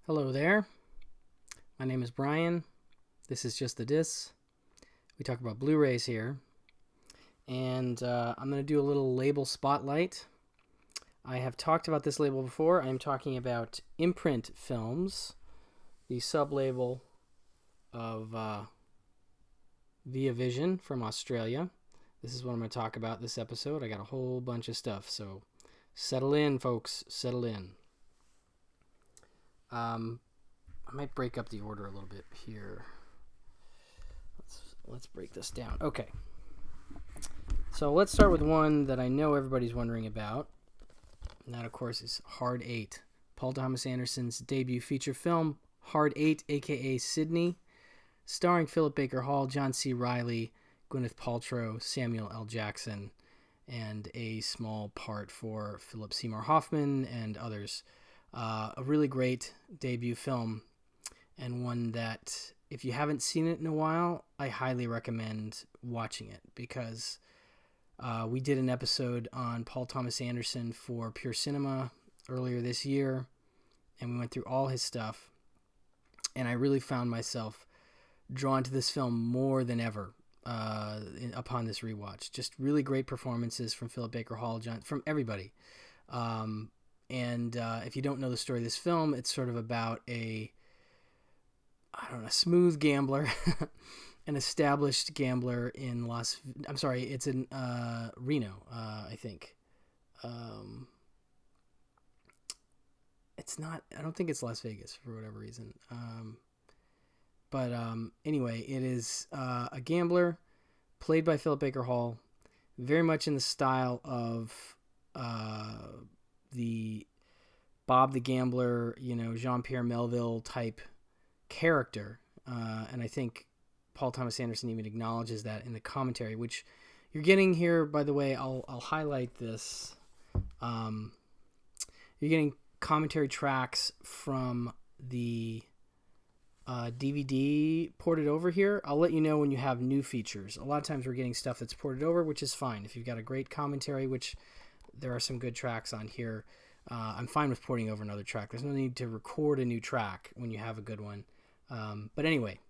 Hello there. My name is Brian. This is Just the Dis. We talk about Blu-rays here. And I'm going to do a little label spotlight. I have talked about this label before. I'm talking about Imprint Films, the sub-label of Via Vision from Australia. This is what I'm going to talk about this episode. I got a whole bunch of stuff, so settle in, folks. Settle in. I might break up the order a little bit here. Let's break this down. Okay. So let's start with one that I know everybody's wondering about. And that, of course, is Hard 8. Paul Thomas Anderson's debut feature film, Hard 8, a.k.a. Sydney, starring Philip Baker Hall, John C. Reilly, Gwyneth Paltrow, Samuel L. Jackson, and a small part for Philip Seymour Hoffman and others. A really great debut film, and one that, if you haven't seen it in a while, I highly recommend watching it, because we did an episode on Paul Thomas Anderson for Pure Cinema earlier this year, and we went through all his stuff, and I really found myself drawn to this film more than ever upon this rewatch. Just really great performances from Philip Baker Hall, from everybody. And if you don't know the story of this film, it's sort of about a smooth gambler, an established gambler in it's in Reno, I think. I don't think it's Las Vegas for whatever reason. But anyway, it is a gambler played by Philip Baker Hall, very much in the style of the Bob the Gambler, Jean-Pierre Melville type character. And I think Paul Thomas Anderson even acknowledges that in the commentary, which you're getting here, by the way. I'll highlight this. You're getting commentary tracks from the DVD ported over here. I'll let you know when you have new features. A lot of times we're getting stuff that's ported over, which is fine. If you've got a great commentary, which there are some good tracks on here, I'm fine with porting over another track. There's no need to record a new track when you have a good one. But anyway,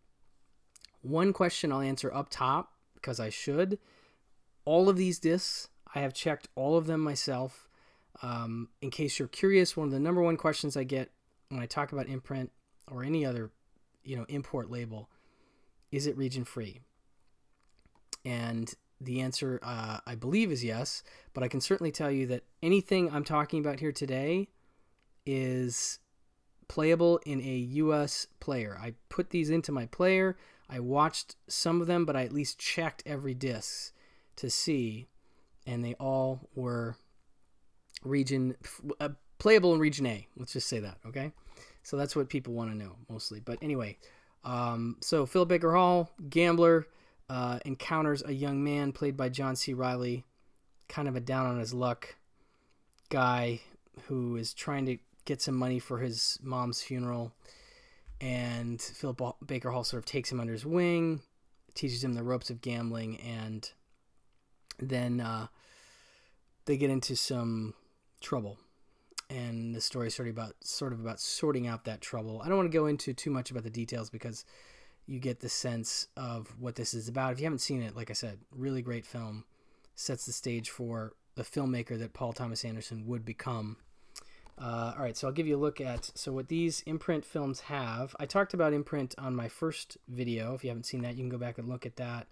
one question I'll answer up top, because I should. All of these discs, I have checked all of them myself. In case you're curious, one of the number one questions I get when I talk about Imprint or any other, import label, is it region free? And the answer, I believe, is yes, but I can certainly tell you that anything I'm talking about here today is playable in a U.S. player. I put these into my player. I watched some of them, but I at least checked every disc to see, and they all were playable in region A. Let's just say that, okay? So that's what people want to know mostly. But anyway, so Philip Baker Hall, gambler, encounters a young man played by John C. Reilly, kind of a down on his luck guy who is trying to get some money for his mom's funeral, and Philip Baker Hall sort of takes him under his wing, teaches him the ropes of gambling, and then they get into some trouble, and the story is sort of about sorting out that trouble. I don't want to go into too much about the details, because you get the sense of what this is about. If you haven't seen it, like I said, really great film. Sets the stage for the filmmaker that Paul Thomas Anderson would become. All right, so I'll give you a look at what these Imprint films have. I talked about Imprint on my first video. If you haven't seen that, you can go back and look at that.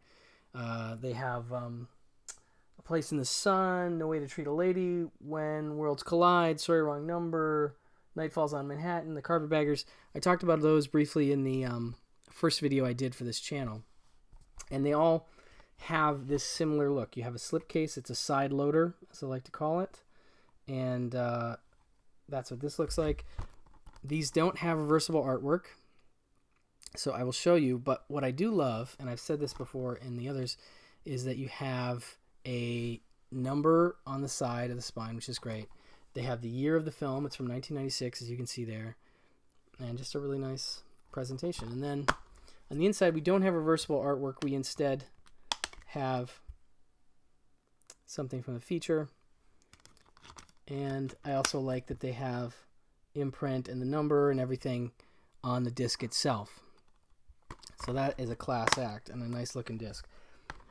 They have A Place in the Sun, No Way to Treat a Lady, When Worlds Collide, Sorry Wrong Number, Night Falls on Manhattan, The Carpetbaggers. I talked about those briefly in the first video I did for this channel, and they all have this similar look. You have a slipcase. It's a side loader, as I like to call it, and that's what this looks like. These don't have reversible artwork, so I will show you, but what I do love, and I've said this before in the others, is that you have a number on the side of the spine, which is great. They have the year of the film. It's from 1996, as you can see there, and just a really nice presentation. And then on the inside, we don't have reversible artwork. We instead have something from the feature, and I also like that they have imprint and the number and everything on the disc itself. So that is a class act and a nice looking disc.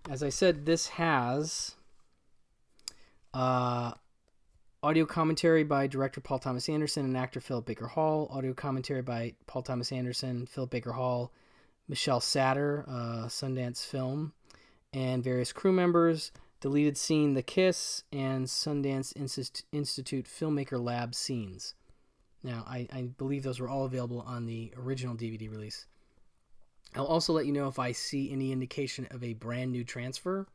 As I said, this has audio commentary by director Paul Thomas Anderson and actor Philip Baker Hall. Audio commentary by Paul Thomas Anderson, Philip Baker Hall, Michelle Satter, Sundance Film, and various crew members. Deleted scene, The Kiss, and Sundance Institute Filmmaker Lab scenes. Now, I believe those were all available on the original DVD release. I'll also let you know if I see any indication of a brand new transfer.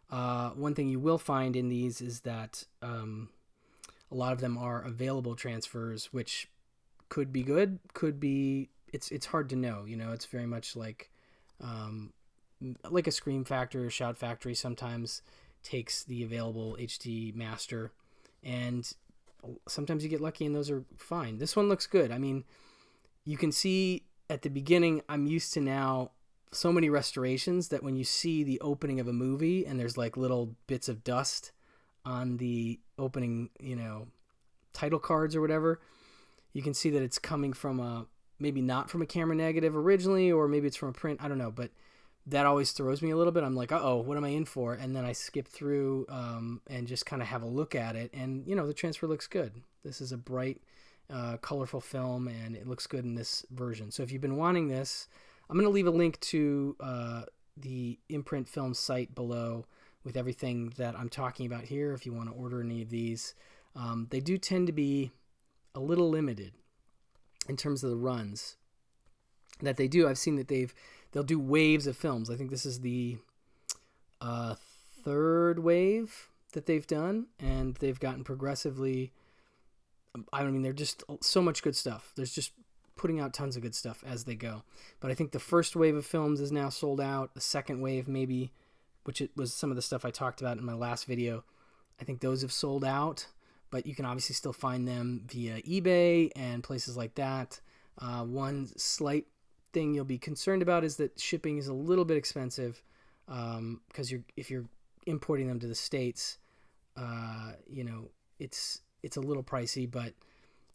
One thing you will find in these is that a lot of them are available transfers, which could be good, could be... It's hard to know, you know. It's very much like a Scream Factory or Shout Factory sometimes takes the available HD master, and sometimes you get lucky and those are fine. This one looks good. I mean, you can see at the beginning, I'm used to now so many restorations that when you see the opening of a movie and there's like little bits of dust on the opening, you know, title cards or whatever, you can see that it's coming from maybe not from a camera negative originally, or maybe it's from a print. I don't know, but that always throws me a little bit. I'm like, uh-oh, what am I in for? And then I skip through and just kind of have a look at it. And, you know, the transfer looks good. This is a bright, colorful film, and it looks good in this version. So if you've been wanting this, I'm going to leave a link to the Imprint Film site below with everything that I'm talking about here if you want to order any of these. They do tend to be a little limited in terms of the runs that they do. I've seen that they'll do waves of films. I think this is the third wave that they've done, and they've gotten progressively... I mean, they're just so much good stuff. There's just putting out tons of good stuff as they go. But I think the first wave of films is now sold out. The second wave, maybe, which it was some of the stuff I talked about in my last video, I think those have sold out. But you can obviously still find them via eBay and places like that. One slight thing you'll be concerned about is that shipping is a little bit expensive, because if you're importing them to the States, you know, it's a little pricey. But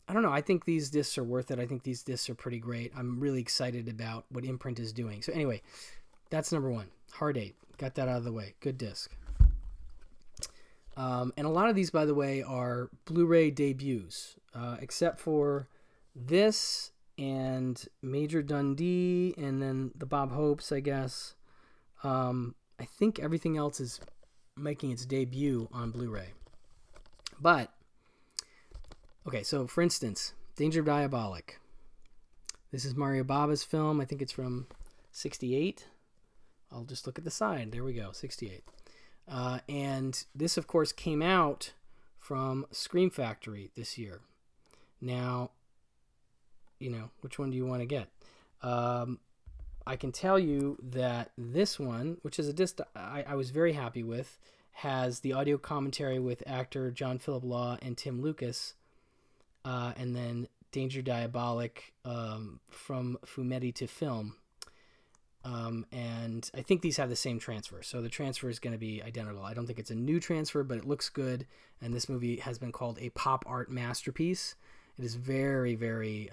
I don't know. I think these discs are worth it. I think these discs are pretty great. I'm really excited about what Imprint is doing. So anyway, that's number one. Hard 8. Got that out of the way. Good disc. And a lot of these, by the way, are Blu-ray debuts, except for this and Major Dundee, and then the Bob Hopes, I guess. I think everything else is making its debut on Blu-ray. But, okay, so for instance, Danger of Diabolic. This is Mario Bava's film. I think it's from 68. I'll just look at the side. There we go, 68. And this, of course, came out from Scream Factory this year. Now, you know, which one do you want to get? I can tell you that this one, which is a disc I was very happy with, has the audio commentary with actor John Philip Law and Tim Lucas, and then Danger Diabolic from Fumetti to Film. And I think these have the same transfer. So the transfer is going to be identical. I don't think it's a new transfer, but it looks good. And this movie has been called a pop art masterpiece. It is very, very,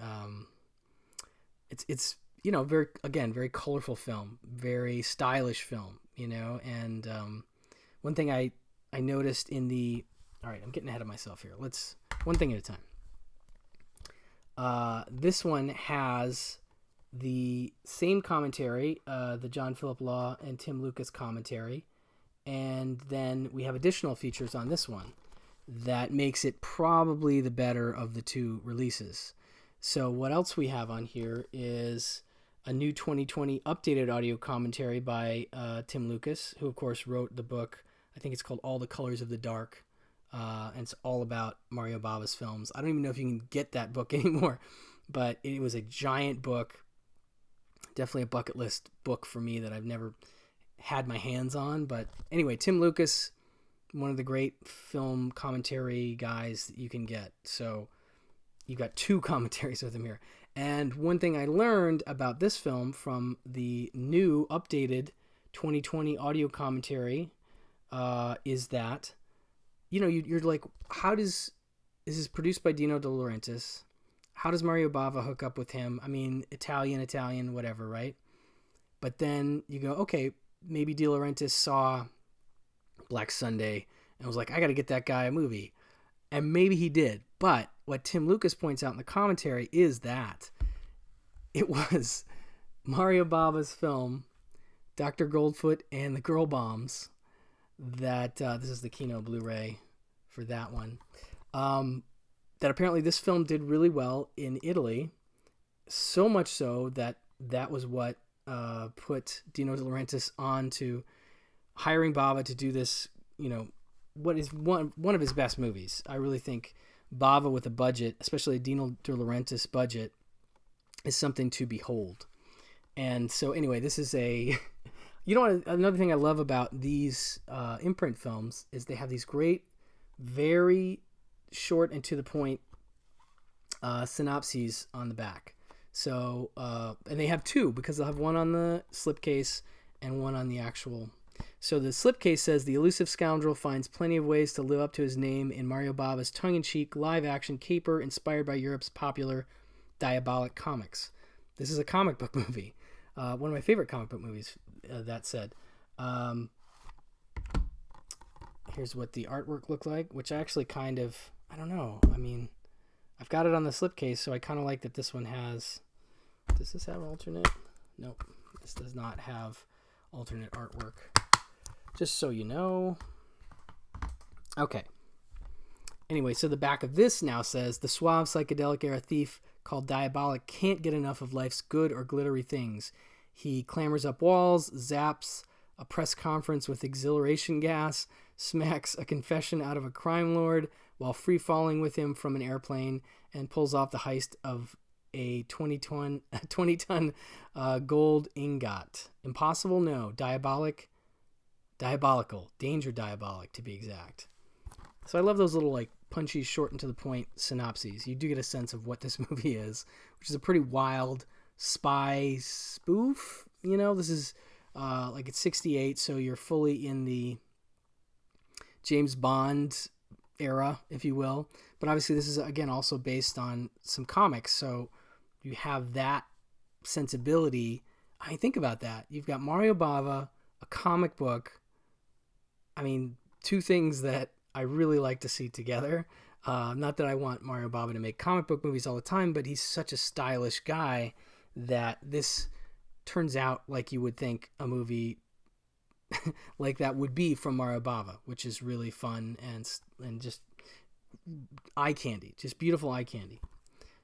it's, you know, very colorful film, very stylish film, you know. And one thing I noticed in the, all right, I'm getting ahead of myself here. One thing at a time. This one has the same commentary, the John Philip Law and Tim Lucas commentary, and then we have additional features on this one that makes it probably the better of the two releases. So what else we have on here is a new 2020 updated audio commentary by Tim Lucas, who of course wrote the book. I think it's called All the Colors of the Dark, and it's all about Mario Bava's films. I don't even know if you can get that book anymore, but it was a giant book. Definitely a bucket list book for me that I've never had my hands on. But anyway, Tim Lucas, one of the great film commentary guys that you can get. So you got two commentaries with him here. And one thing I learned about this film from the new updated 2020 audio commentary is that, you know, you're like, is this produced by Dino De Laurentiis? how does Mario Bava hook up with him? I mean, Italian, whatever, right? But then you go, okay, maybe De Laurentiis saw Black Sunday and was like, I got to get that guy a movie. And maybe he did. But what Tim Lucas points out in the commentary is that it was Mario Bava's film, Dr. Goldfoot and the Girl Bombs, that this is the Kino Blu-ray for that one, that apparently this film did really well in Italy, so much so that that was what put Dino De Laurentiis on to hiring Bava to do this, what is one of his best movies. I really think Bava with a budget, especially a Dino De Laurentiis budget, is something to behold. And so anyway, this is a... another thing I love about these Imprint films is they have these great, very short and to the point synopses on the back. So, and they have two, because they'll have one on the slipcase and one on the actual. So the slipcase says, the elusive scoundrel finds plenty of ways to live up to his name in Mario Bava's tongue-in-cheek, live-action caper inspired by Europe's popular Diabolic comics. This is a comic book movie. One of my favorite comic book movies, that said. Here's what the artwork looked like, which I actually kind of, I don't know. I mean, I've got it on the slipcase, so I kind of like that this one has... Does this have alternate? Nope. This does not have alternate artwork. Just so you know. Okay. Anyway, so the back of this now says, the suave psychedelic era thief called Diabolic can't get enough of life's good or glittery things. He clambers up walls, zaps a press conference with exhilaration gas, smacks a confession out of a crime lord while free-falling with him from an airplane, and pulls off the heist of a 20-ton gold ingot. Impossible? No. Diabolical. Danger diabolic, to be exact. So I love those little, like, punchy, short and to the point synopses. You do get a sense of what this movie is, which is a pretty wild spy spoof. This is like it's 68, so you're fully in the James Bond era, if you will. But obviously this is, again, also based on some comics, so you have that sensibility. I mean, think about that. You've got Mario Bava, a comic book. I mean, two things that I really like to see together. Not that I want Mario Bava to make comic book movies all the time, but he's such a stylish guy that this turns out like you would think a movie like that would be from Mario Bava, which is really fun and just eye candy, just beautiful eye candy.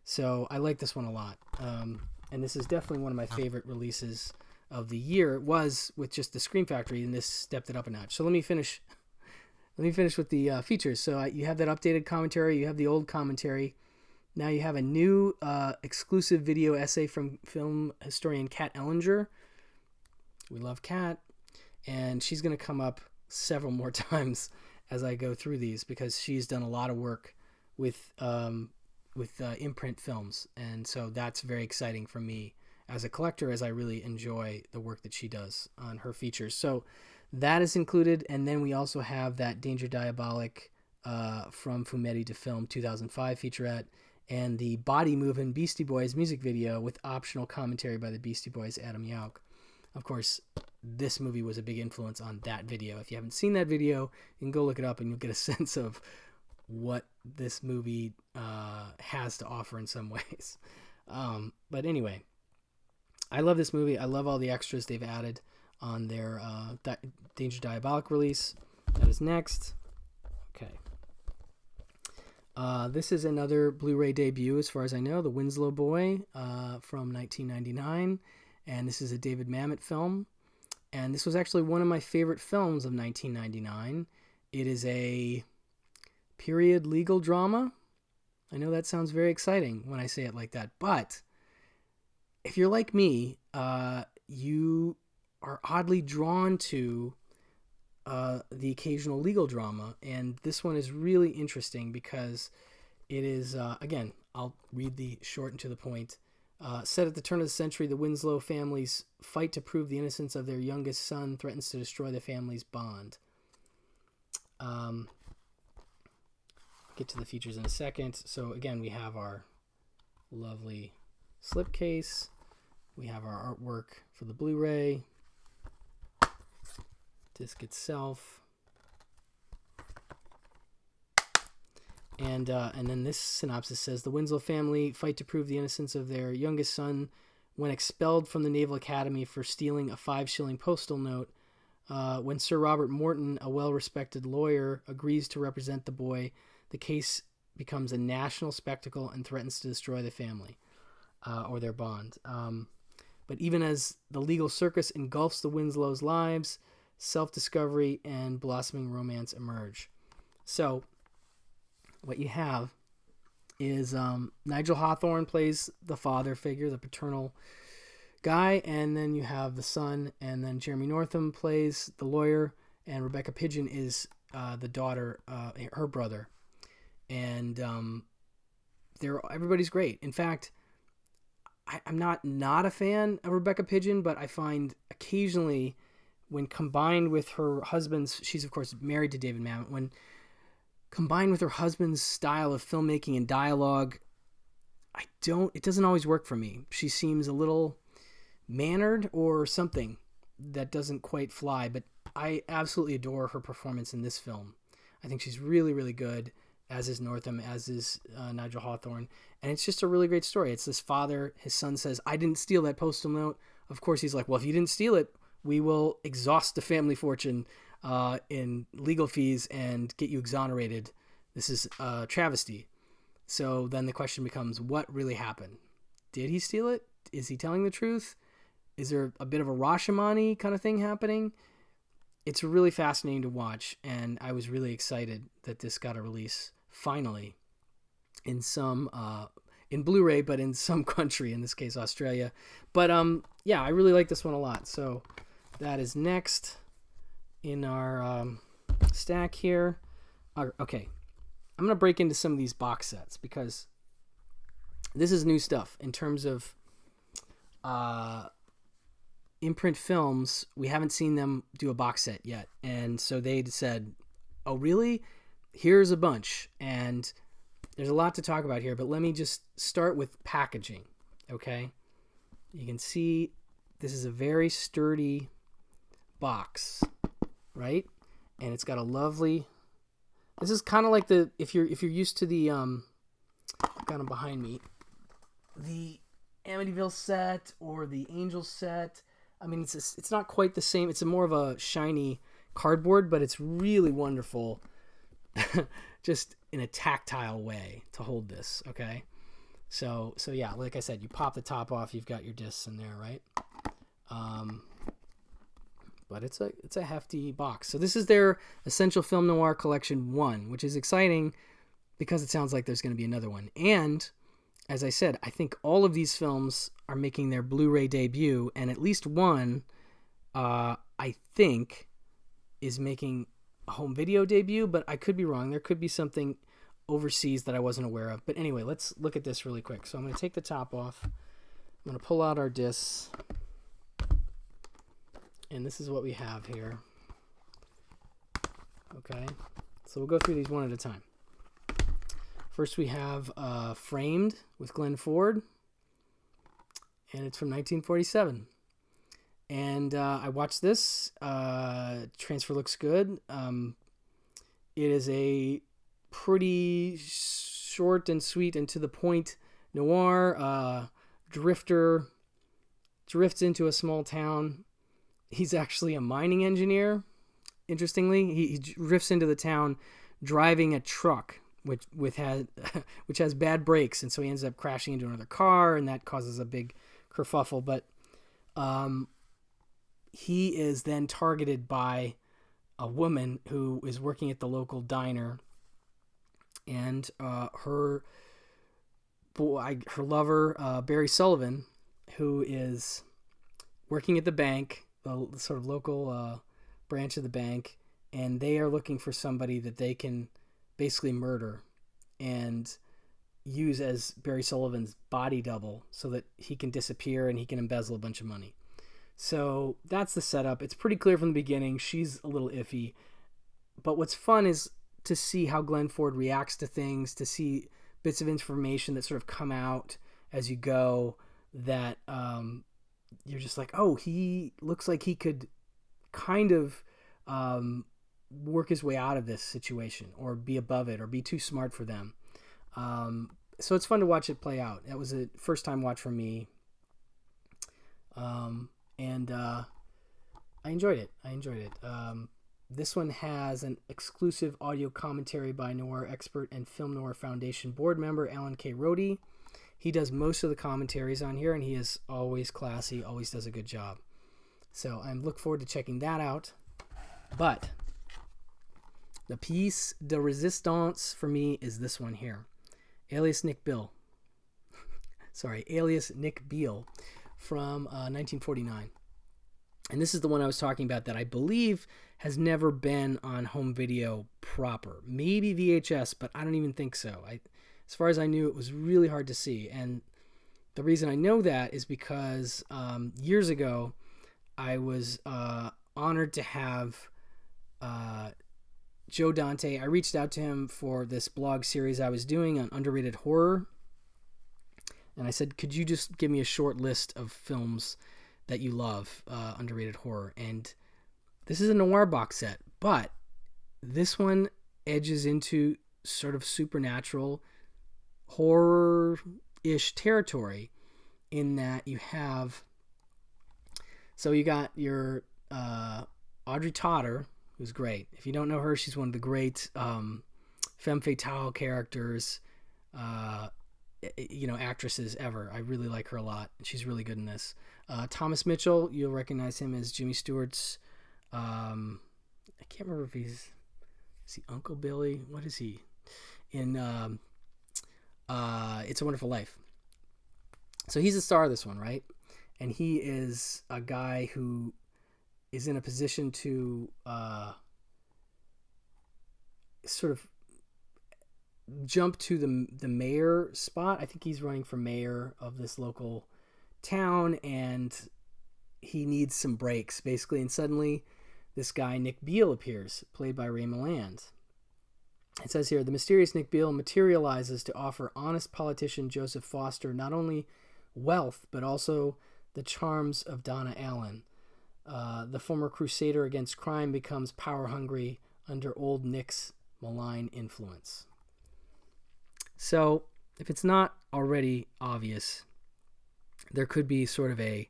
So I like this one a lot. And this is definitely one of my favorite releases of the year. It was with just the Scream Factory, and this stepped it up a notch. So let me finish with the features. So you have that updated commentary. You have the old commentary. Now you have a new exclusive video essay from film historian Kat Ellinger. We love Kat. And she's going to come up several more times as I go through these, because she's done a lot of work with Imprint films. And so that's very exciting for me as a collector, as I really enjoy the work that she does on her features. So that is included. And then we also have that Danger Diabolic from Fumetti to Film 2005 featurette, and the Body Movin' Beastie Boys music video with optional commentary by the Beastie Boys' Adam Yauch. Of course, this movie was a big influence on that video. If you haven't seen that video, you can go look it up and you'll get a sense of what this movie has to offer in some ways. But anyway, I love this movie. I love all the extras they've added on their Danger Diabolic release. That is next. Okay. This is another Blu-ray debut, as far as I know, The Winslow Boy from 1999. And this is a David Mamet film. And this was actually one of my favorite films of 1999. It is a period legal drama. I know that sounds very exciting when I say it like that. But if you're like me, you are oddly drawn to the occasional legal drama. And this one is really interesting because it is, again, I'll read the short and to the point. Set at the turn of the century, the Winslow family's fight to prove the innocence of their youngest son threatens to destroy the family's bond. I'll get to the features in a second. So again, we have our lovely slipcase. We have our artwork for the Blu-ray. Disc itself. And then this synopsis says, the Winslow family fight to prove the innocence of their youngest son when expelled from the Naval Academy for stealing a 5-shilling postal note. When Sir Robert Morton, a well-respected lawyer, agrees to represent the boy, the case becomes a national spectacle and threatens to destroy the family or their bond. But even as the legal circus engulfs the Winslows' lives, self-discovery and blossoming romance emerge. So what you have is Nigel Hawthorne plays the father figure, the paternal guy, and then you have the son, and then Jeremy Northam plays the lawyer, and Rebecca Pidgeon is the daughter, her brother. And everybody's great. In fact, I'm not a fan of Rebecca Pidgeon, but I find occasionally when combined with her husband's, she's of course married to David Mamet, when combined with her husband's style of filmmaking and dialogue, it doesn't always work for me. She seems a little mannered or something that doesn't quite fly, but I absolutely adore her performance in this film. I think she's really, really good, as is Northam, as is Nigel Hawthorne. And it's just a really great story. It's this father, his son says, I didn't steal that postal note. Of course, he's like, well, if you didn't steal it, we will exhaust the family fortune in legal fees and get you exonerated. This is a travesty. So then the question becomes, what really happened? Did he steal it? Is he telling the truth? Is there a bit of a Rashomon-y kind of thing happening? It's really fascinating to watch, and I was really excited that this got a release finally in in Blu-ray, but in some country, in this case Australia. But yeah, I really like this one a lot. So that is next in our stack here. Okay, I'm going to break into some of these box sets because this is new stuff in terms of Imprint films. We haven't seen them do a box set yet, and so they said, oh really, here's a bunch, and there's a lot to talk about here, but let me just start with packaging. Okay, you can see this is a very sturdy box, right? And it's got a lovely, this is kind of like the, if you're used to the kind of behind me, the Amityville set or the Angel set. I mean, it's not quite the same. It's more of a shiny cardboard, but it's really wonderful just in a tactile way to hold this, okay? So yeah, like I said, you pop the top off, you've got your discs in there, right? But it's a hefty box. So this is their Essential Film Noir Collection 1, which is exciting because it sounds like there's going to be another one. And as I said, I think all of these films are making their Blu-ray debut, and at least one, I think, is making a home video debut, but I could be wrong. There could be something overseas that I wasn't aware of. But anyway, let's look at this really quick. So I'm going to take the top off. I'm going to pull out our discs. And this is what we have here. Okay, so we'll go through these one at a time. First we have Framed with Glenn Ford, and it's from 1947. And I watched this. Transfer looks good. It is a pretty short and sweet and to the point noir. Drifter drifts into a small town. He's actually a mining engineer. Interestingly, he drifts into the town driving a truck which has bad brakes, and so he ends up crashing into another car, and that causes a big kerfuffle. But he is then targeted by a woman who is working at the local diner, and her lover, Barry Sullivan, who is working at the bank, the sort of local branch of the bank, and they are looking for somebody that they can basically murder and use as Barry Sullivan's body double so that he can disappear and he can embezzle a bunch of money. So that's the setup. It's pretty clear from the beginning. She's a little iffy. But what's fun is to see how Glenn Ford reacts to things, to see bits of information that sort of come out as you go that you're just like, oh, he looks like he could kind of work his way out of this situation, or be above it, or be too smart for them. So it's fun to watch it play out. That was a first time watch for me. And I enjoyed it. This one has an exclusive audio commentary by Noir expert and Film Noir Foundation board member Alan K. Rohde. He does most of the commentaries on here, and he is always classy, always does a good job. So I look forward to checking that out. But the piece de resistance for me is this one here. Alias Nick Beale from 1949. And this is the one I was talking about that I believe has never been on home video proper. Maybe VHS, but I don't even think so. As far as I knew, it was really hard to see. And the reason I know that is because years ago, I was honored to have Joe Dante. I reached out to him for this blog series I was doing on underrated horror. And I said, could you just give me a short list of films that you love, underrated horror? And this is a noir box set, but this one edges into sort of supernatural horror-ish territory in that you have, so you got your Audrey Totter, who's great. If you don't know her, she's one of the great femme fatale characters, actresses ever. I really like her a lot. She's really good in this. Thomas Mitchell, you'll recognize him as Jimmy Stewart's, I can't remember if is he Uncle Billy? What is he? In It's a Wonderful Life. So he's the star of this one, right? And he is a guy who is in a position to sort of jump to the mayor spot. I think he's running for mayor of this local town, and he needs some breaks, basically. And suddenly, this guy, Nick Beale, appears, played by Ray Milland. It says here, the mysterious Nick Beale materializes to offer honest politician Joseph Foster not only wealth, but also the charms of Donna Allen. The former crusader against crime becomes power-hungry under old Nick's malign influence. So, if it's not already obvious, there could be sort of a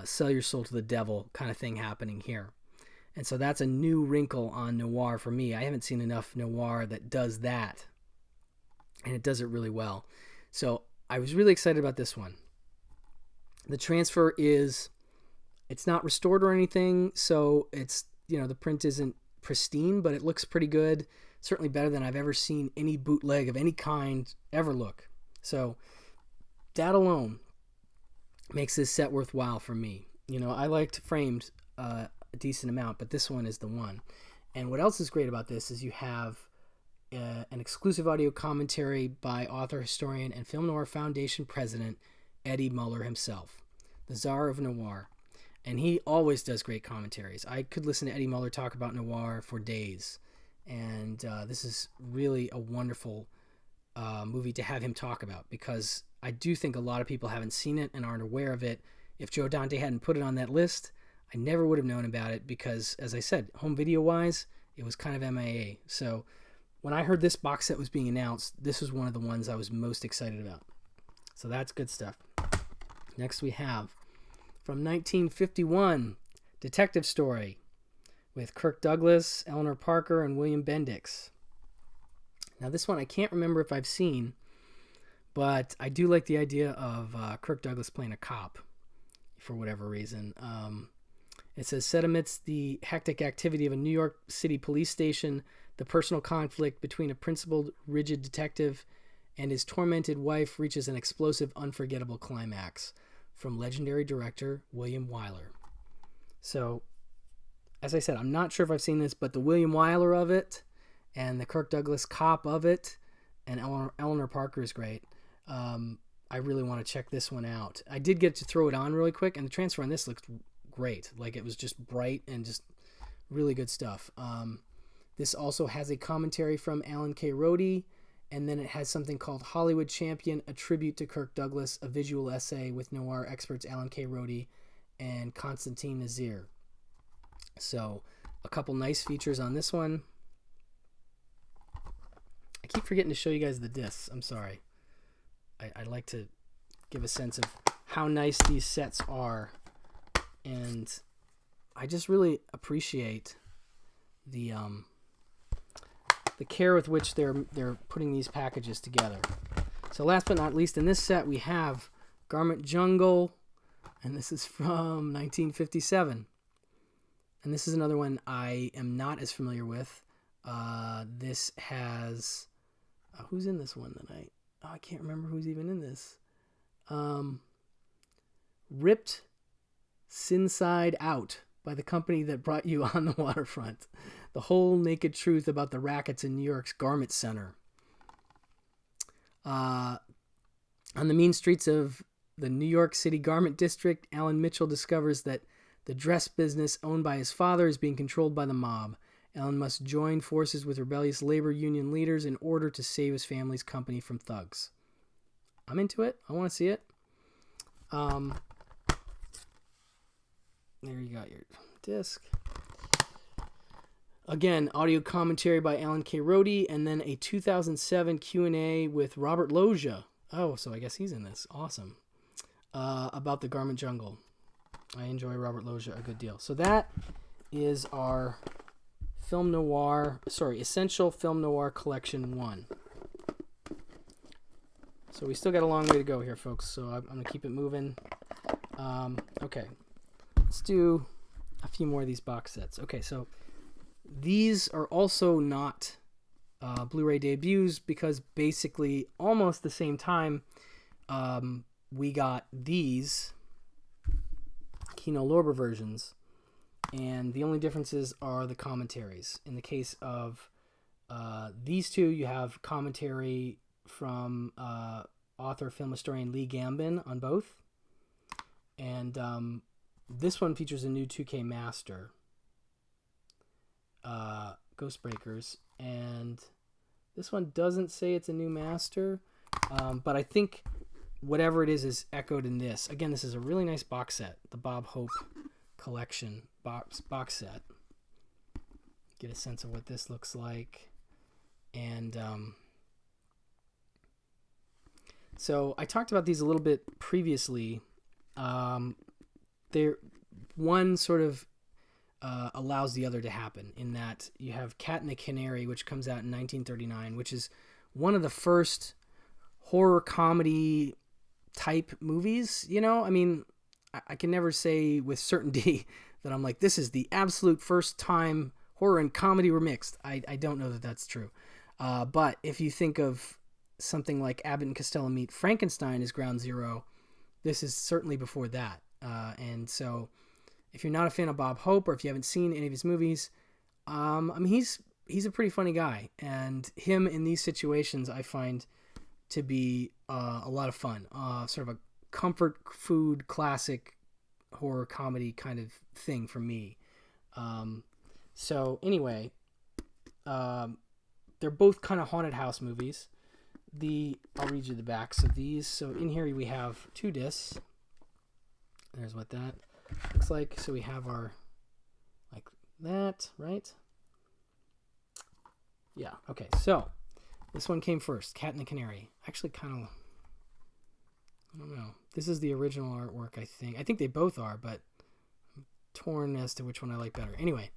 sell your soul to the devil kind of thing happening here. And so that's a new wrinkle on noir for me. I haven't seen enough noir that does that. And it does it really well. So I was really excited about this one. The transfer is, it's not restored or anything. So it's, the print isn't pristine, but it looks pretty good. Certainly better than I've ever seen any bootleg of any kind ever look. So that alone makes this set worthwhile for me. I liked Framed a decent amount, but this one is the one. And what else is great about this is you have an exclusive audio commentary by author, historian, and Film Noir Foundation president Eddie Muller himself, the czar of noir. And he always does great commentaries. I could listen to Eddie Muller talk about noir for days. And this is really a wonderful movie to have him talk about, because I do think a lot of people haven't seen it and aren't aware of it. If Joe Dante hadn't put it on that list, I never would have known about it, because, as I said, home video-wise, it was kind of MIA. So when I heard this box set was being announced, this was one of the ones I was most excited about. So that's good stuff. Next we have, from 1951, Detective Story, with Kirk Douglas, Eleanor Parker, and William Bendix. Now this one I can't remember if I've seen, but I do like the idea of Kirk Douglas playing a cop for whatever reason. It says, set amidst the hectic activity of a New York City police station, the personal conflict between a principled, rigid detective and his tormented wife reaches an explosive, unforgettable climax. From legendary director William Wyler. So, as I said, I'm not sure if I've seen this, but the William Wyler of it and the Kirk Douglas cop of it and Eleanor Parker is great. I really want to check this one out. I did get to throw it on really quick, and the transfer on this looked great. Like, it was just bright and just really good stuff. This also has a commentary from Alan K. Rohde And then it has something called Hollywood Champion, a tribute to Kirk Douglas, a visual essay with noir experts Alan K. Rode and Constantine Nazir. So a couple nice features on this one. I keep forgetting to show you guys the discs. I'm sorry. I'd like to give a sense of how nice these sets are. And I just really appreciate the care with which they're putting these packages together. So last but not least, in this set we have Garment Jungle, and this is from 1957. And this is another one I am not as familiar with. This has who's in this one that I can't remember who's even in this. Ripped Sinside Out by the company that brought you On the Waterfront. The whole naked truth about the rackets in New York's Garment Center. On the mean streets of the New York City Garment District, Alan Mitchell discovers that the dress business owned by his father is being controlled by the mob. Alan must join forces with rebellious labor union leaders in order to save his family's company from thugs. I'm into it. I want to see it. There you got your disc. Again, audio commentary by Alan K. Rode, and then a 2007 Q&A with Robert Loggia. Oh, so I guess he's in this. Awesome. About the Garment Jungle. I enjoy Robert Loggia a good deal. So that is our Essential Film Noir Collection 1. So we still got a long way to go here, folks, so I'm going to keep it moving. Okay, let's do a few more of these box sets. Okay, so these are also not Blu-ray debuts because basically almost the same time we got these Kino Lorber versions, and the only differences are the commentaries. In the case of these two, you have commentary from author, film historian Lee Gambin on both, and this one features a new 2K master, Ghostbreakers, and this one doesn't say it's a new master, but I think whatever it is echoed in this. Again, this is a really nice box set, the Bob Hope collection box set. Get a sense of what this looks like. And so I talked about these a little bit previously. They're one sort of allows the other to happen, in that you have Cat and the Canary, which comes out in 1939, which is one of the first horror comedy type movies. You know, I mean, I can never say with certainty that I'm like, this is the absolute first time horror and comedy were mixed. I don't know that that's true. But if you think of something like Abbott and Costello Meet Frankenstein as ground zero, this is certainly before that. And so if you're not a fan of Bob Hope, or if you haven't seen any of his movies, I mean, he's a pretty funny guy, and him in these situations I find to be a lot of fun. Sort of a comfort food classic horror comedy kind of thing for me. So anyway, they're both kind of haunted house movies. I'll read you the backs of these. So in here we have 2 discs. There's what that looks like. So we have our, like that, right? Yeah, okay. So this one came first, Cat and the Canary. Actually, kind of, I don't know. This is the original artwork, I think. I think they both are, but I'm torn as to which one I like better. Anyway,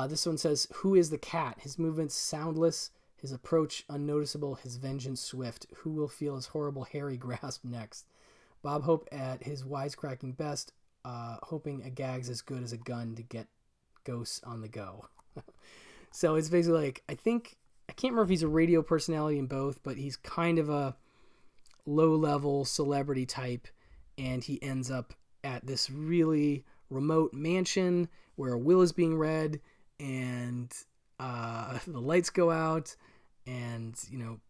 this one says, "Who is the cat? His movements soundless, his approach unnoticeable, his vengeance swift. Who will feel his horrible hairy grasp next? Bob Hope at his wisecracking best, hoping a gag's as good as a gun to get ghosts on the go." So it's basically like, I can't remember if he's a radio personality in both, but he's kind of a low-level celebrity type, and he ends up at this really remote mansion where a will is being read, and the lights go out, and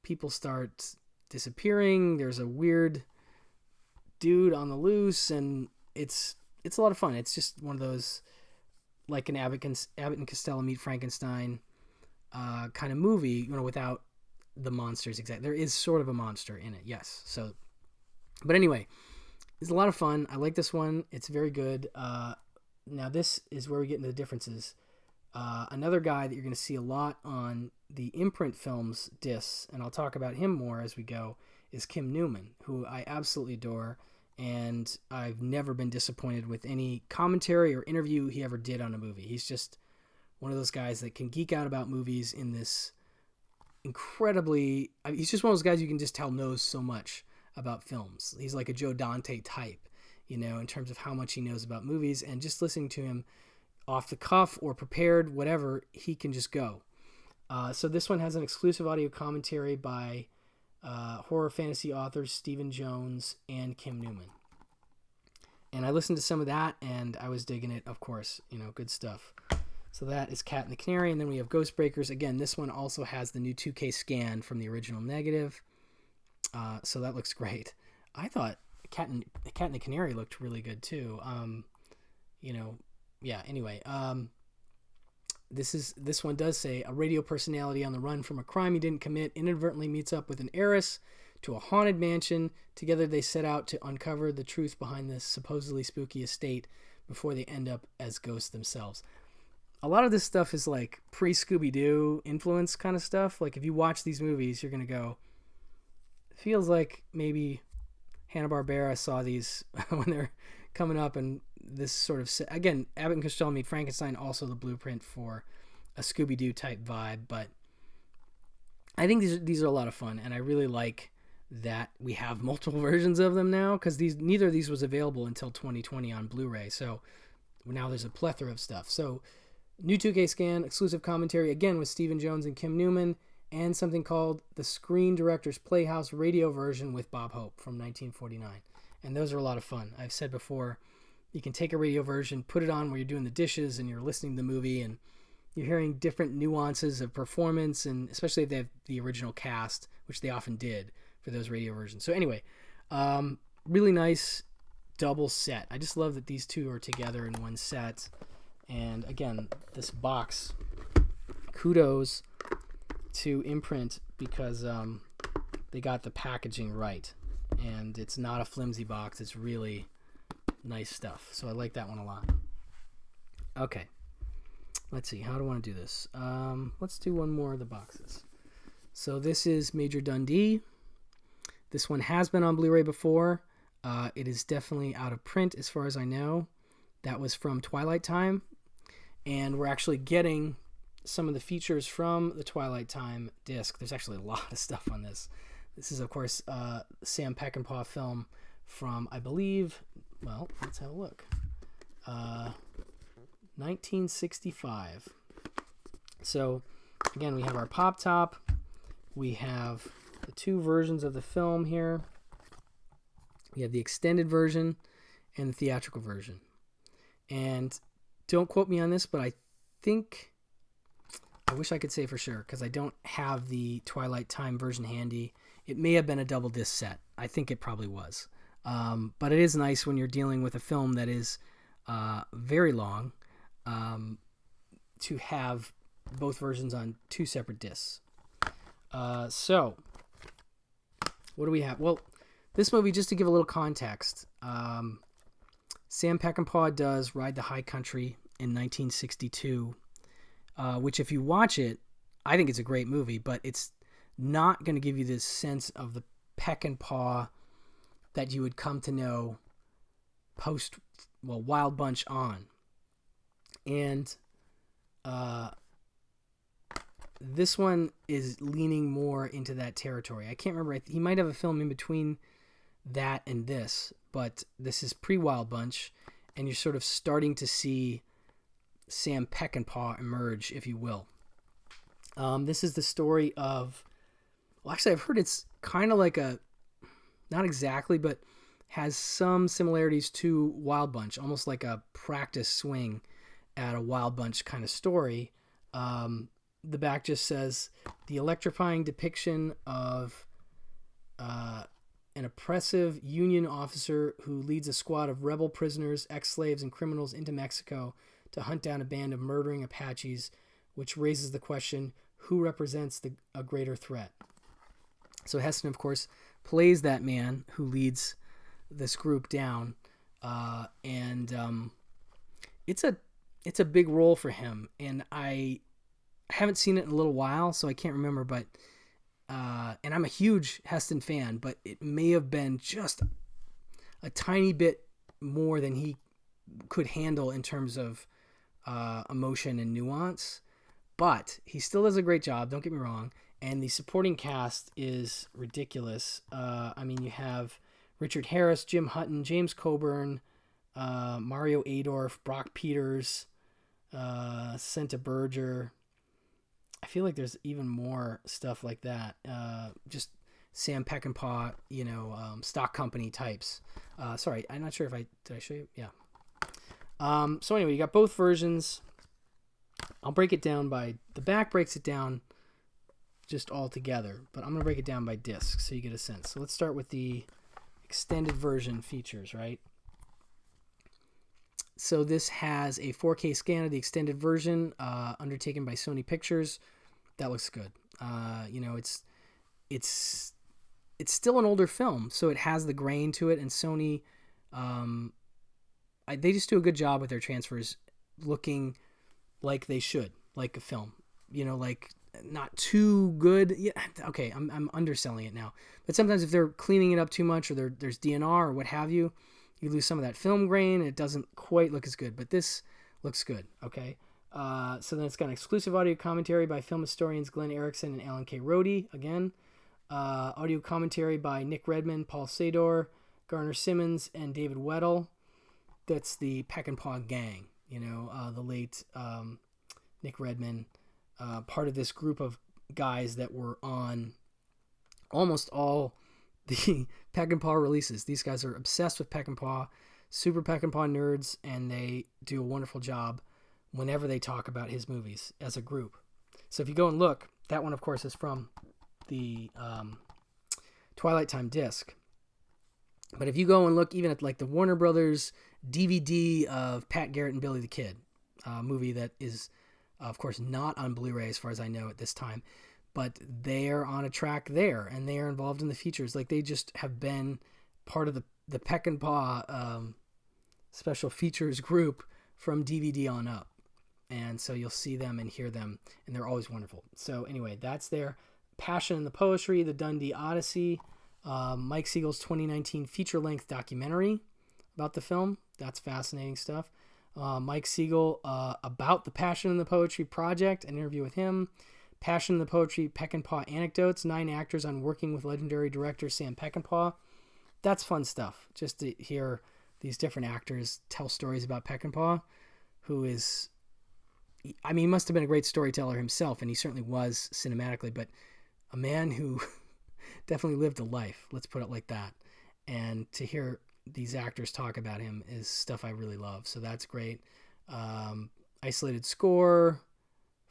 people start disappearing. There's a weird dude on the loose, and it's a lot of fun. It's just one of those, like an Abbott and Costello Meet Frankenstein kind of movie, without the monsters exactly. There is sort of a monster in it, yes. So, but anyway, it's a lot of fun. I like this one. It's very good. Now this is where we get into the differences. Another guy that you're going to see a lot on the Imprint Films discs, and I'll talk about him more as we go, is Kim Newman, who I absolutely adore, and I've never been disappointed with any commentary or interview he ever did on a movie. He's just one of those guys that can geek out about movies in this incredibly... he's just one of those guys you can just tell knows so much about films. He's like a Joe Dante type, you know, in terms of how much he knows about movies, and just listening to him off the cuff or prepared, whatever, he can just go. So this one has an exclusive audio commentary by horror fantasy authors Stephen Jones and Kim Newman. And I listened to some of that, and I was digging it, of course. You know, good stuff. So that is Cat and the Canary, and then we have Ghostbreakers. Again, this one also has the new 2K scan from the original negative. So that looks great. I thought Cat and the Canary looked really good, too. You know, yeah, anyway. This one does say, a radio personality on the run from a crime he didn't commit inadvertently meets up with an heiress to a haunted mansion. Together they set out to uncover the truth behind this supposedly spooky estate before they end up as ghosts themselves. A lot of this stuff is like pre-Scooby-Doo influence kind of stuff. Like if you watch these movies, you're going to go, it feels like maybe Hanna-Barbera saw these when they're coming up, and this sort of... Again, Abbott and Costello Meet Frankenstein, also the blueprint for a Scooby-Doo type vibe, but I think these are a lot of fun, and I really like that we have multiple versions of them now, because neither of these was available until 2020 on Blu-ray, so now there's a plethora of stuff. So, new 2K scan, exclusive commentary, again with Stephen Jones and Kim Newman, and something called the Screen Director's Playhouse radio version with Bob Hope from 1949. And those are a lot of fun. I've said before, you can take a radio version, put it on where you're doing the dishes and you're listening to the movie, and you're hearing different nuances of performance, and especially if they have the original cast, which they often did for those radio versions. So anyway, really nice double set. I just love that these two are together in one set. And again, this box, kudos to Imprint, because they got the packaging right. And it's not a flimsy box. It's really nice stuff. So I like that one a lot. Okay. Let's see. How do I want to do this? Let's do one more of the boxes. So this is Major Dundee. This one has been on Blu-ray before. It is definitely out of print as far as I know. That was from Twilight Time. And we're actually getting some of the features from the Twilight Time disc. There's actually a lot of stuff on this. This is, of course, Sam Peckinpah film from, I believe, well, let's have a look. 1965. So, again, we have our pop top. We have the two versions of the film here. We have the extended version and the theatrical version. And don't quote me on this, but I think... I wish I could say for sure, because I don't have the Twilight Time version handy. It may have been a double disc set. I think it probably was. But it is nice when you're dealing with a film that is very long to have both versions on two separate discs. So, what do we have? Well, this movie, just to give a little context, Sam Peckinpah does Ride the High Country in 1962, which if you watch it, I think it's a great movie, but it's not going to give you this sense of the Peckinpah that you would come to know post, well, Wild Bunch on. And this one is leaning more into that territory. I can't remember. He might have a film in between that and this, but this is pre-Wild Bunch, and you're sort of starting to see Sam Peckinpah emerge, if you will. This is the story of... Well, actually, I've heard it's kind of like a... Not exactly, but has some similarities to Wild Bunch, almost like a practice swing at a Wild Bunch kind of story. The back just says, the electrifying depiction of an oppressive Union officer who leads a squad of rebel prisoners, ex-slaves, and criminals into Mexico to hunt down a band of murdering Apaches, which raises the question, who represents a greater threat? So Heston, of course, plays that man who leads this group down, and it's a big role for him. And I haven't seen it in a little while, so I can't remember. But and I'm a huge Heston fan, but it may have been just a tiny bit more than he could handle in terms of emotion and nuance. But he still does a great job. Don't get me wrong. And the supporting cast is ridiculous. I mean, you have Richard Harris, Jim Hutton, James Coburn, Mario Adorf, Brock Peters, Senta Berger. I feel like there's even more stuff like that. Just Sam Peckinpah, stock company types. Sorry, I'm not sure if did I show you? Yeah. So anyway, you got both versions. I'll break it down the back breaks it down just all together, but I'm going to break it down by disc so you get a sense. So let's start with the extended version features, right? So this has a 4K scan of the extended version undertaken by Sony Pictures. That looks good. It's still an older film, so it has the grain to it, and Sony, they just do a good job with their transfers looking like they should, like a film, like not too good. Yeah, okay, I'm underselling it now. But sometimes if they're cleaning it up too much, or there's DNR or what have you, you lose some of that film grain, and it doesn't quite look as good. But this looks good, okay? So then it's got an exclusive audio commentary by film historians Glenn Erickson and Alan K. Rhodey, again. Audio commentary by Nick Redman, Paul Sador, Garner Simmons, and David Weddle. That's the Peckinpah gang, the late Nick Redman, part of this group of guys that were on almost all the Peckinpah releases. These guys are obsessed with Peckinpah, super Peckinpah nerds, and they do a wonderful job whenever they talk about his movies as a group. So if you go and look, that one, of course, is from the Twilight Time disc. But if you go and look even at like the Warner Brothers DVD of Pat Garrett and Billy the Kid, movie that is, of course, not on Blu-ray as far as I know at this time, but they're on a track there, and they are involved in the features. Like, they just have been part of the Peckinpah special features group from DVD on up. And so you'll see them and hear them, and they're always wonderful. So anyway, that's their Passion and the Poetry, the Dundee Odyssey, Mike Siegel's 2019 feature-length documentary about the film. That's fascinating stuff. Mike Siegel about the Passion and the Poetry project, an interview with him. Passion and the Poetry Peckinpah Anecdotes, 9 actors on working with legendary director Sam Peckinpah. That's fun stuff, just to hear these different actors tell stories about Peckinpah, who is, I mean, he must have been a great storyteller himself, and he certainly was cinematically, but a man who definitely lived a life, let's put it like that. And to hear these actors talk about him is stuff I really love, so that's great. Isolated score,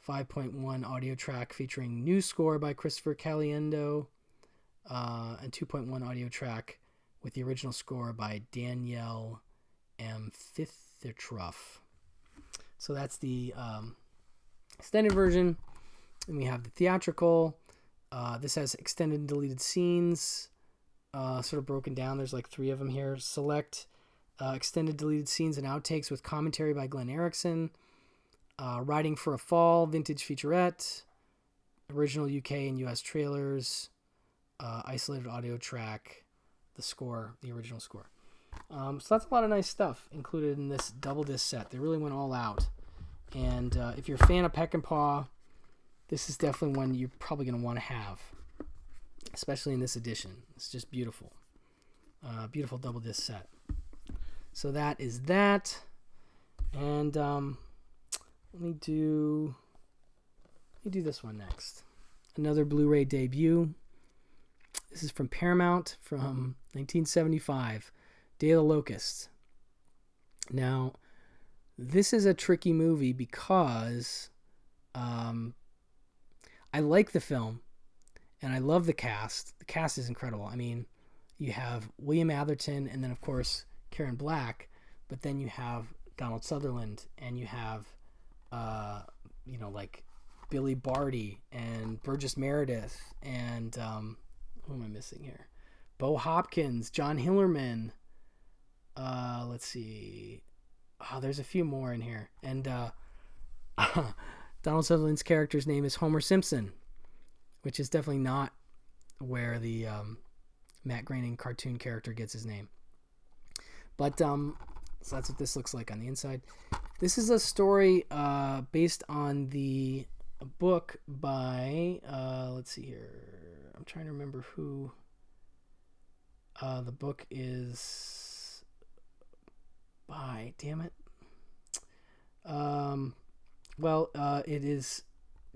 5.1 audio track featuring new score by Christopher Caliendo, and 2.1 audio track with the original score by Danielle Amphithytroff. So that's the extended version. And we have the theatrical. This has extended and deleted scenes, sort of broken down. There's like 3 of them here. Select extended deleted scenes and outtakes with commentary by Glenn Erickson. Riding for a Fall, vintage featurette. Original UK and US trailers. Isolated audio track. The score, the original score. So that's a lot of nice stuff included in this double disc set. They really went all out. And if you're a fan of Peckinpah, this is definitely one you're probably going to want to have, especially in this edition. It's just beautiful. Beautiful double disc set. So that is that. And let me do this one next. Another Blu-ray debut. This is from Paramount from 1975. Day of the Locust. Now, this is a tricky movie because I like the film and I love the cast. The cast is incredible. I mean, you have William Atherton and then, of course, Karen Black, but then you have Donald Sutherland and you have, like Billy Barty and Burgess Meredith and Who am I missing here? Bo Hopkins, John Hillerman. Let's see. Oh, there's a few more in here. And Donald Sutherland's character's name is Homer Simpson, which is definitely not where the Matt Groening cartoon character gets his name. But so that's what this looks like on the inside. This is a story based on the book by, let's see here. I'm trying to remember who the book is by. Damn it. It is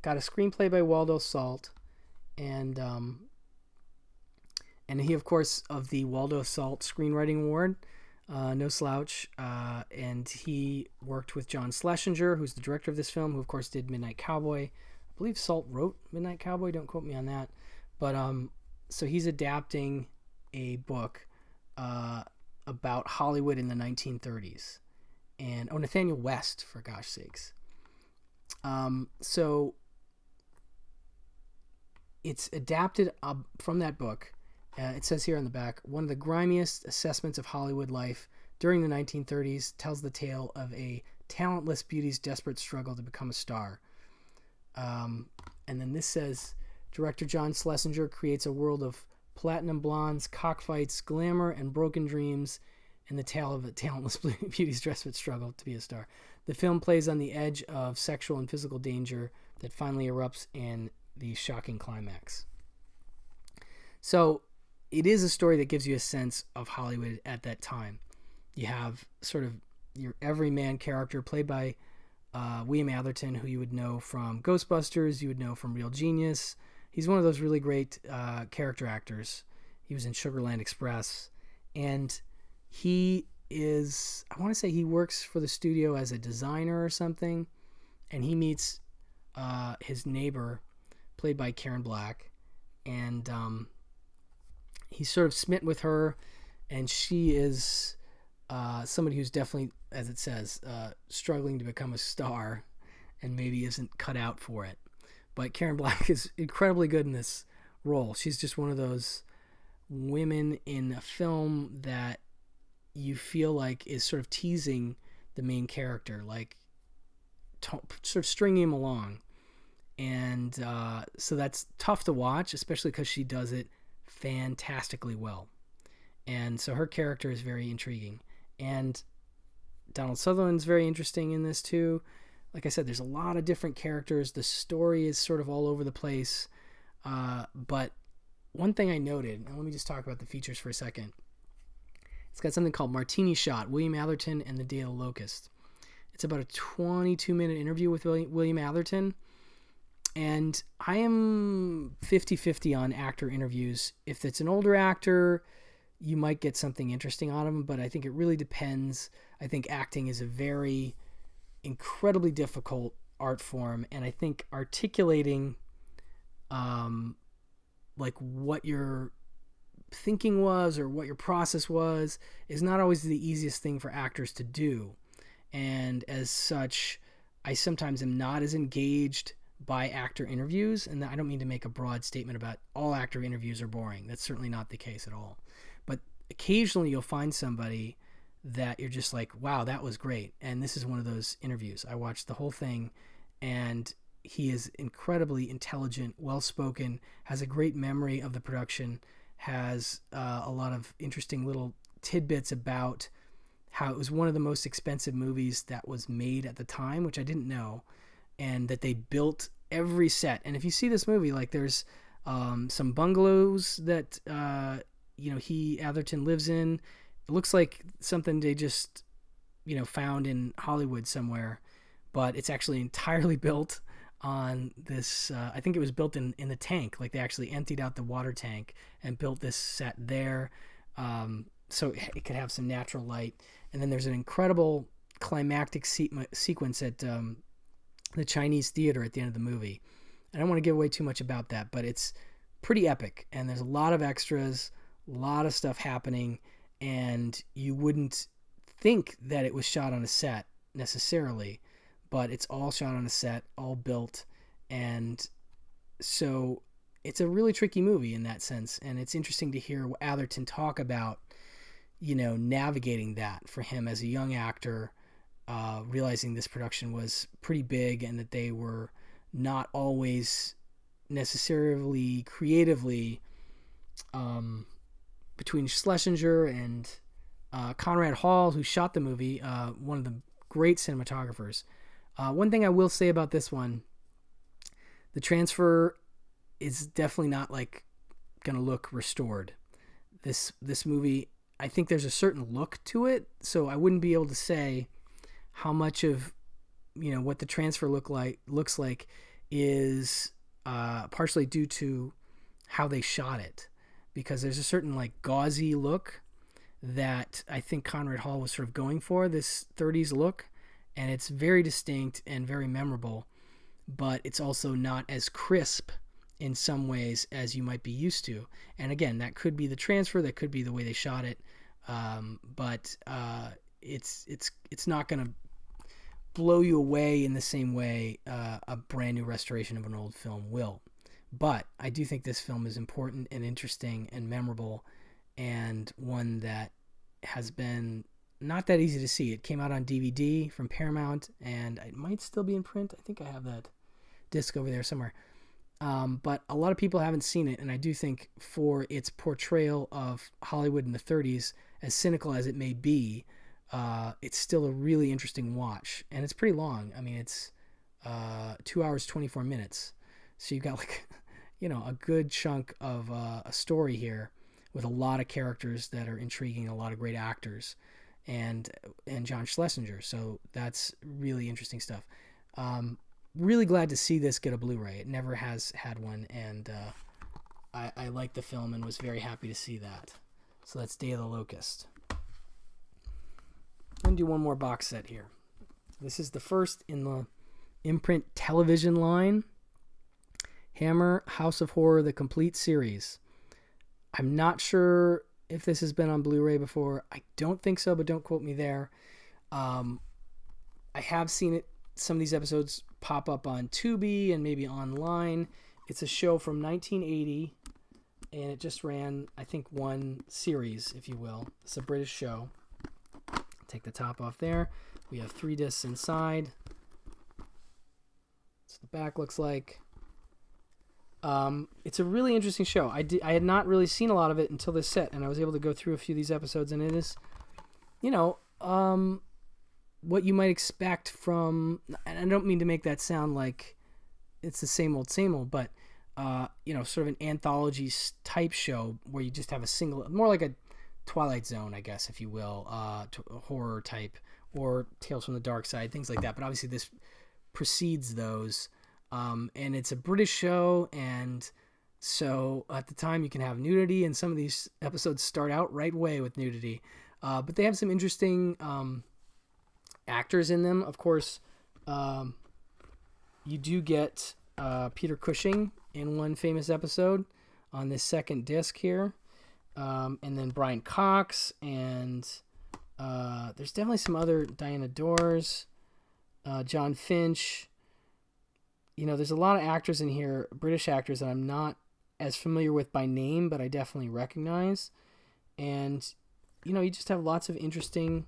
got a screenplay by Waldo Salt, and he, of course, of the Waldo Salt Screenwriting Award, no slouch, and he worked with John Schlesinger, who's the director of this film, who, of course, did Midnight Cowboy. I believe Salt wrote Midnight Cowboy, don't quote me on that, but so he's adapting a book about Hollywood in the 1930s, and Nathaniel West, for gosh sakes. So it's adapted from that book. It says here on the back, one of the grimiest assessments of Hollywood life during the 1930s tells the tale of a talentless beauty's desperate struggle to become a star. And then this says, director John Schlesinger creates a world of platinum blondes, cockfights, glamour, and broken dreams in the tale of a talentless beauty's desperate struggle to be a star. The film plays on the edge of sexual and physical danger that finally erupts in the shocking climax. So it is a story that gives you a sense of Hollywood at that time. You have sort of your everyman character played by William Atherton, who you would know from Ghostbusters, you would know from Real Genius. He's one of those really great character actors. He was in Sugarland Express. And he is, I want to say he works for the studio as a designer or something. And he meets his neighbor, played by Karen Black. And he's sort of smitten with her. And she is somebody who's definitely, as it says, struggling to become a star and maybe isn't cut out for it. But Karen Black is incredibly good in this role. She's just one of those women in a film that you feel like is sort of teasing the main character, like sort of stringing him along. And so that's tough to watch, especially because she does it fantastically well. And so her character is very intriguing. And Donald Sutherland's very interesting in this too. Like I said, there's a lot of different characters. The story is sort of all over the place. But one thing I noted, and let me just talk about the features for a second. It's got something called Martini Shot, William Atherton and the Day of the Locust. It's about a 22-minute interview with William Atherton. And I am 50-50 on actor interviews. If it's an older actor, you might get something interesting out of them, but I think it really depends. I think acting is a very incredibly difficult art form, and I think articulating like what your thinking was or what your process was is not always the easiest thing for actors to do. And as such, I sometimes am not as engaged by actor interviews, and I don't mean to make a broad statement about all actor interviews are boring. That's certainly not the case at all. But occasionally you'll find somebody that you're just like, wow, that was great. And this is one of those interviews. I watched the whole thing, and he is incredibly intelligent, well-spoken, has a great memory of the production, has a lot of interesting little tidbits about how it was one of the most expensive movies that was made at the time, which I didn't know, and that they built every set. And if you see this movie, like there's some bungalows that Atherton lives in. It looks like something they just found in Hollywood somewhere, but it's actually entirely built on this. I think it was built in the tank. Like they actually emptied out the water tank and built this set there, so it could have some natural light. And then there's an incredible climactic sequence at the Chinese theater at the end of the movie. I don't want to give away too much about that, but it's pretty epic, and there's a lot of extras, a lot of stuff happening, and you wouldn't think that it was shot on a set necessarily, but it's all shot on a set, all built. And so it's a really tricky movie in that sense, and it's interesting to hear Atherton talk about, navigating that for him as a young actor, realizing this production was pretty big and that they were not always necessarily creatively, between Schlesinger and Conrad Hall, who shot the movie, one of the great cinematographers. One thing I will say about this one, the transfer is definitely not like gonna look restored. This movie, I think there's a certain look to it, so I wouldn't be able to say how much of what the transfer looks like is partially due to how they shot it, because there's a certain like gauzy look that I think Conrad Hall was sort of going for, this 30s look, and it's very distinct and very memorable, but it's also not as crisp in some ways as you might be used to. And again, that could be the transfer, that could be the way they shot it, but it's not going to blow you away in the same way a brand new restoration of an old film will. But I do think this film is important and interesting and memorable, and one that has been not that easy to see. It came out on DVD from Paramount, and it might still be in print. I think I have that disc over there somewhere. But a lot of people haven't seen it, and I do think for its portrayal of Hollywood in the 30s, as cynical as it may be, it's still a really interesting watch, and it's pretty long. I mean, it's 2 hours, 24 minutes. So you've got like, a good chunk of a story here with a lot of characters that are intriguing, a lot of great actors, and John Schlesinger. So that's really interesting stuff. Really glad to see this get a Blu-ray. It never has had one, and I like the film and was very happy to see that. So that's Day of the Locust. I'm going to do one more box set here. This is the first in the Imprint television line. Hammer, House of Horror, the complete series. I'm not sure if this has been on Blu-ray before. I don't think so, but don't quote me there. I have seen it, some of these episodes pop up on Tubi and maybe online. It's a show from 1980, and it just ran, I think, one series, if you will. It's a British show. Take the top off there. We have 3 discs inside. That's what the back looks like. It's a really interesting show. I had not really seen a lot of it until this set, and I was able to go through a few of these episodes, and it is, what you might expect from, and I don't mean to make that sound like it's the same old, but, sort of an anthology type show where you just have a single, more like a Twilight Zone, I guess, if you will, horror type, or Tales from the Dark Side, things like that. But obviously this precedes those. And it's a British show, and so at the time you can have nudity, and some of these episodes start out right away with nudity. But they have some interesting actors in them. Of course, you do get Peter Cushing in one famous episode on this second disc here. And then Brian Cox, and there's definitely some other, Diana Dors, John Finch. There's a lot of actors in here, British actors, that I'm not as familiar with by name, but I definitely recognize. And, you just have lots of interesting,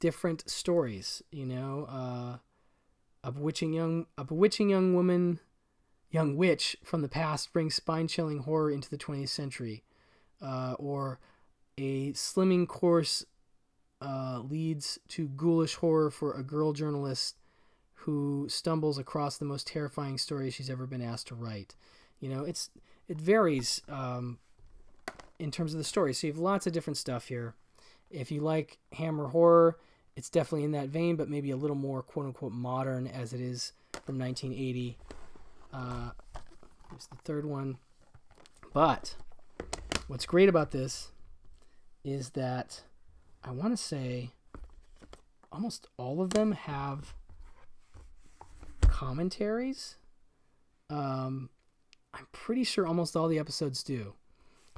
different stories, a bewitching young witch from the past brings spine-chilling horror into the 20th century. Or a slimming course leads to ghoulish horror for a girl journalist who stumbles across the most terrifying story she's ever been asked to write. It varies in terms of the story. So you have lots of different stuff here. If you like Hammer horror, it's definitely in that vein, but maybe a little more quote-unquote modern, as it is from 1980. Here's the third one. But what's great about this is that I want to say almost all of them have commentaries. I'm pretty sure almost all the episodes do.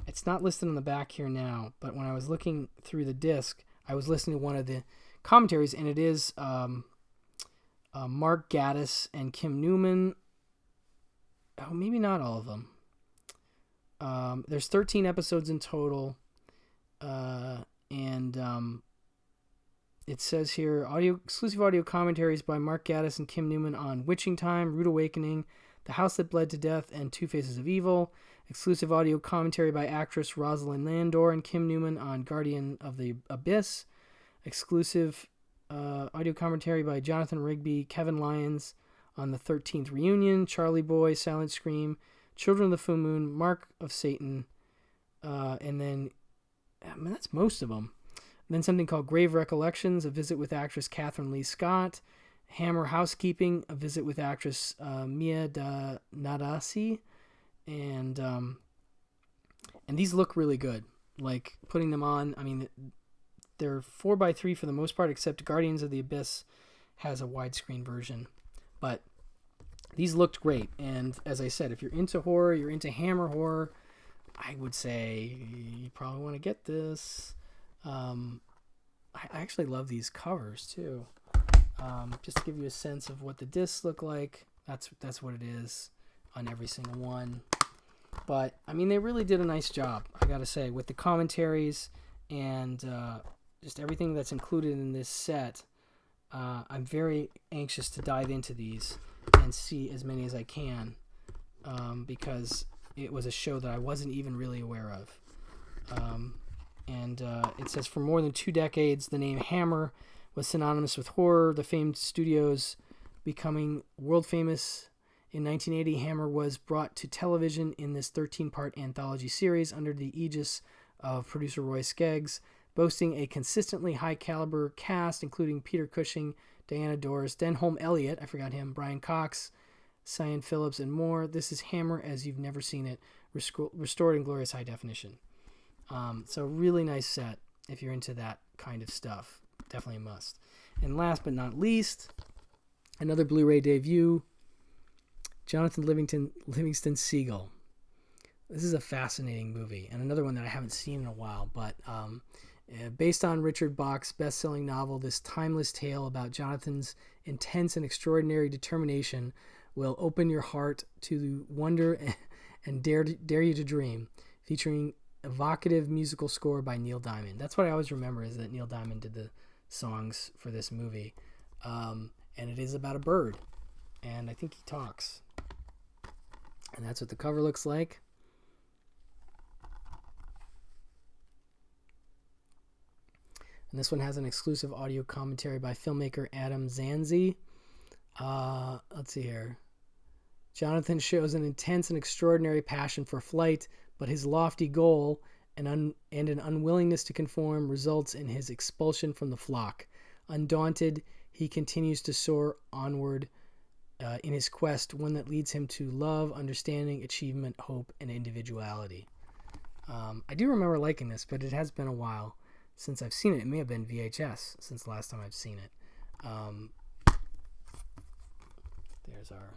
It's not listed on the back here now, but when I was looking through the disc, I was listening to one of the commentaries, and it is Mark Gatiss and Kim Newman. Oh, maybe not all of them. There's 13 episodes in total. And it says here, exclusive audio commentaries by Mark Gatiss and Kim Newman on Witching Time, Rude Awakening, The House That Bled to Death, and Two Faces of Evil. Exclusive audio commentary by actress Rosalind Landor and Kim Newman on Guardian of the Abyss. Exclusive audio commentary by Jonathan Rigby, Kevin Lyons on the 13th Reunion, Charlie Boy, Silent Scream, Children of the Full Moon, Mark of Satan, and then, that's most of them. And then something called Grave Recollections, a visit with actress Catherine Lee Scott, Hammer Housekeeping, a visit with actress Mia Nadasi, and these look really good. Like, putting them on, I mean, they're 4x3 for the most part, except Guardians of the Abyss has a widescreen version. But these looked great, and as I said, if you're into horror, you're into Hammer horror, I would say you probably want to get this. I actually love these covers too. Just to give you a sense of what the discs look like. That's what it is on every single one. But I mean, they really did a nice job, I gotta say, with the commentaries and just everything that's included in this set. I'm very anxious to dive into these and see as many as I can, because it was a show that I wasn't even really aware of. And it says, for more than 2 decades, the name Hammer was synonymous with horror. The famed studios becoming world famous in 1980, Hammer was brought to television in this 13-part anthology series under the aegis of producer Roy Skeggs, boasting a consistently high-caliber cast, including Peter Cushing, Diana Dors, Denholm Elliott, I forgot him, Brian Cox, Cyan Phillips, and more. This is Hammer as you've never seen it, restored in glorious high definition. So really nice set if you're into that kind of stuff. Definitely a must. And last but not least, another Blu-ray debut, Jonathan Livingston Seagull. This is a fascinating movie, and another one that I haven't seen in a while, but based on Richard Bach's best-selling novel, this timeless tale about Jonathan's intense and extraordinary determination will open your heart to wonder and dare you to dream, featuring evocative musical score by Neil Diamond. That's what I always remember, is that Neil Diamond did the songs for this movie. And it is about a bird, and I think he talks. And that's what the cover looks like. And this one has an exclusive audio commentary by filmmaker Adam Zanzi. Let's see here. Jonathan shows an intense and extraordinary passion for flight, but his lofty goal and an unwillingness to conform results in his expulsion from the flock. Undaunted, he continues to soar onward in his quest, one that leads him to love, understanding, achievement, hope, and individuality. I do remember liking this, but it has been a while since I've seen it. It may have been VHS since the last time I've seen it. There's our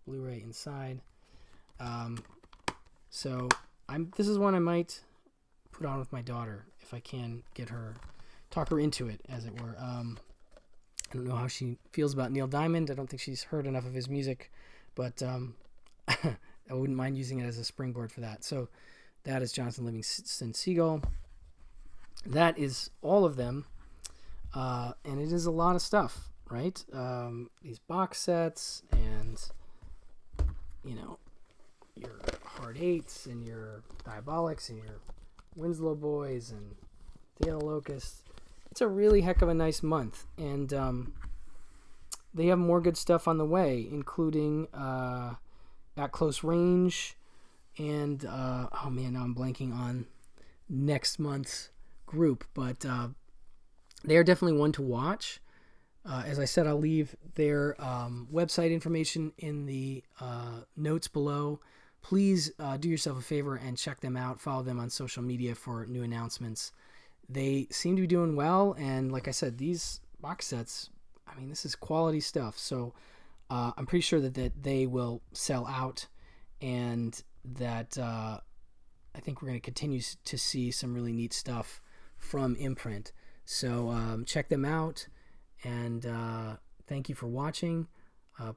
Blu-ray inside. So this is one I might put on with my daughter if I can talk her into it, as it were. I don't know how she feels about Neil Diamond. I don't think she's heard enough of his music, but I wouldn't mind using it as a springboard for that. So that is Jonathan Livingston Seagull. That is all of them, and it is a lot of stuff, right? These box sets, and your Hard Eights, and your Diabolics, and your Winslow Boys, and Dale Locust. It's a really heck of a nice month, and they have more good stuff on the way, including At Close Range, and oh man, now I'm blanking on next month's group, but they are definitely one to watch. As I said, I'll leave their website information in the notes below. Please do yourself a favor and check them out. Follow them on social media for new announcements. They seem to be doing well, and like I said, these box sets, I mean, this is quality stuff, so I'm pretty sure that they will sell out, and that I think we're going to continue to see some really neat stuff from Imprint. So check them out, and thank you for watching.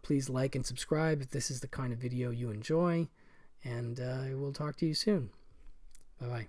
Please like and subscribe if this is the kind of video you enjoy, And we'll talk to you soon. Bye-bye.